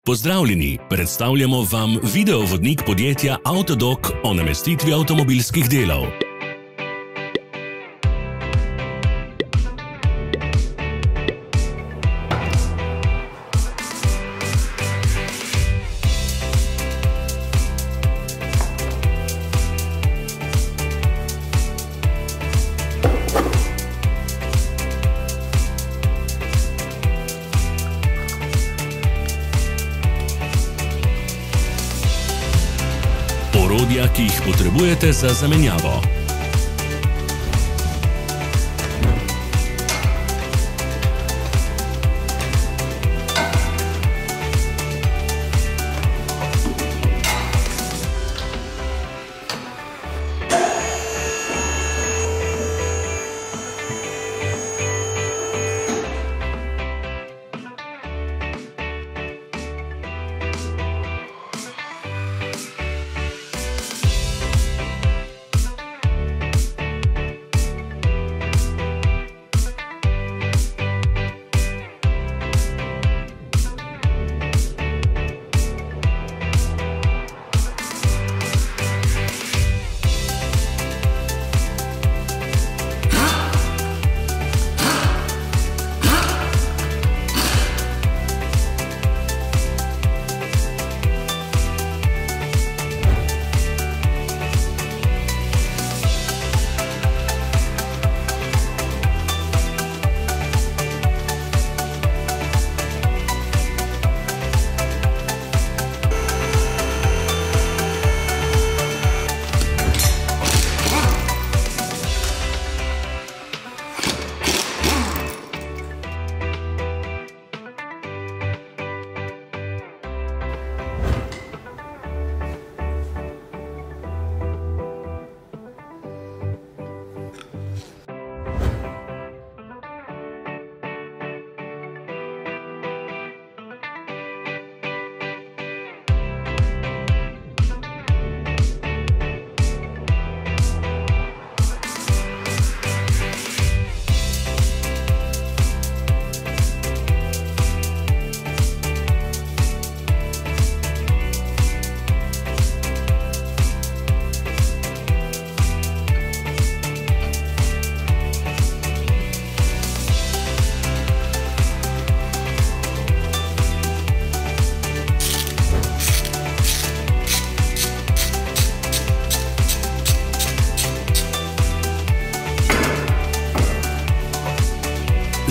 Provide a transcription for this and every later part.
Pozdravljeni, predstavljamo vam videovodnik podjetja Avtodok o namestitvi avtomobilskih delov. Orodja, ki jih potrebujete za zamenjavo.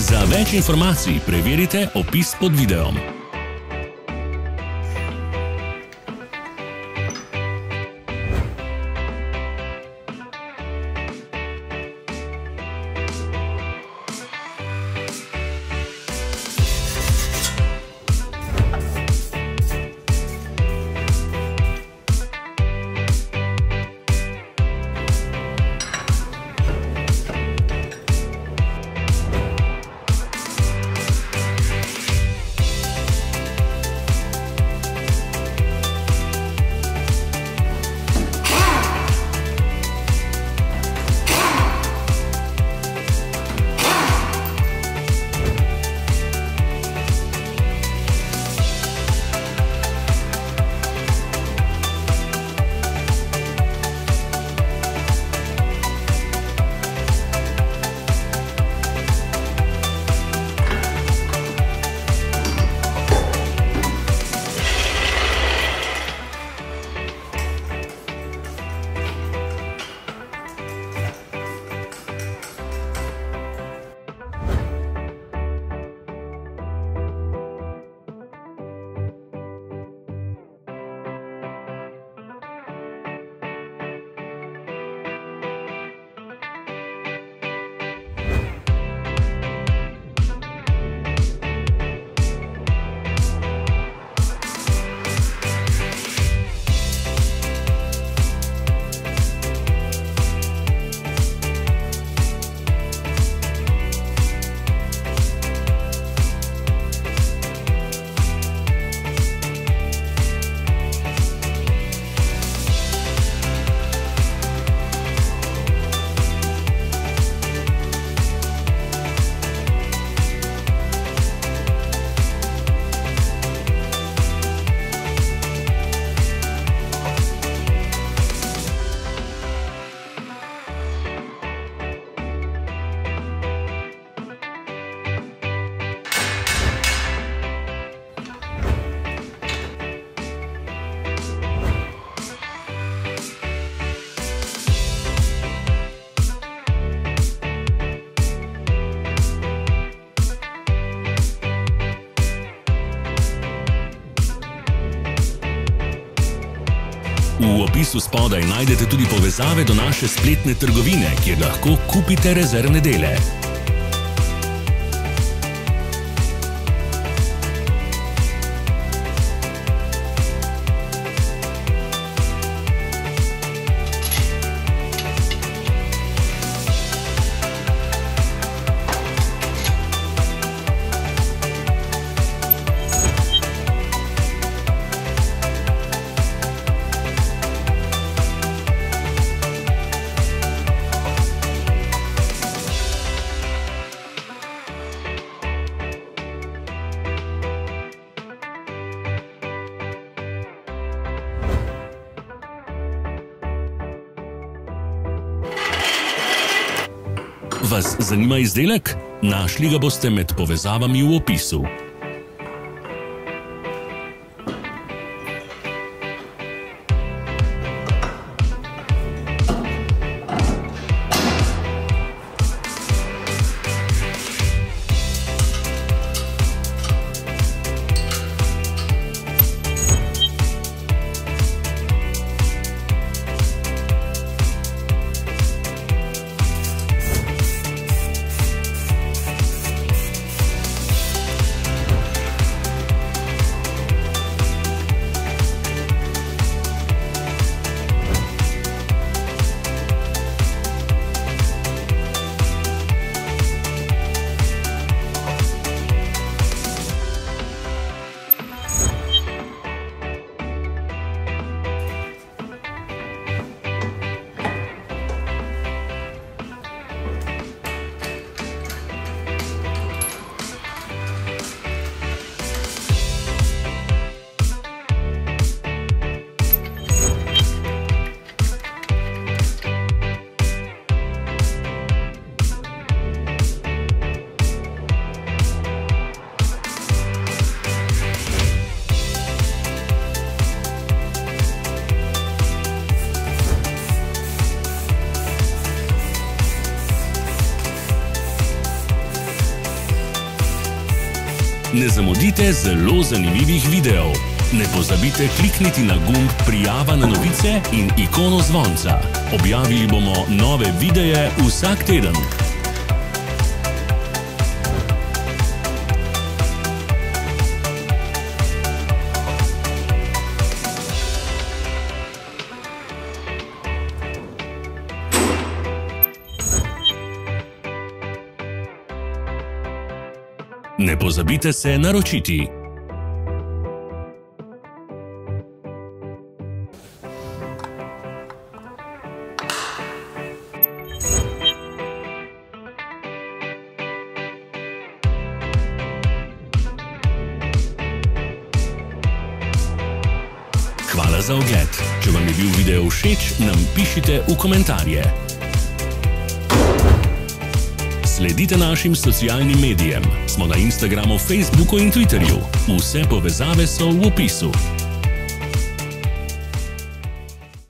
Za več informacij preverite opis pod videom. V opisu spodaj najdete tudi povezave do naše spletne trgovine, kjer lahko kupite rezervne dele. Vas zanima izdelek? Našli ga boste med povezavami v opisu. Ne zamudite zelo zanimivih videov. Ne pozabite klikniti na gumb Prijava na novice in ikono zvonca. Objavili bomo nove videe vsak teden. Ne pozabite se naročiti. Hvala za ogled. Če vam je bil video všeč, nam pišite v komentarje. Sledite našim socialnim medijem. Smo na Instagramu, Facebooku in Twitterju. Vse povezave so v opisu.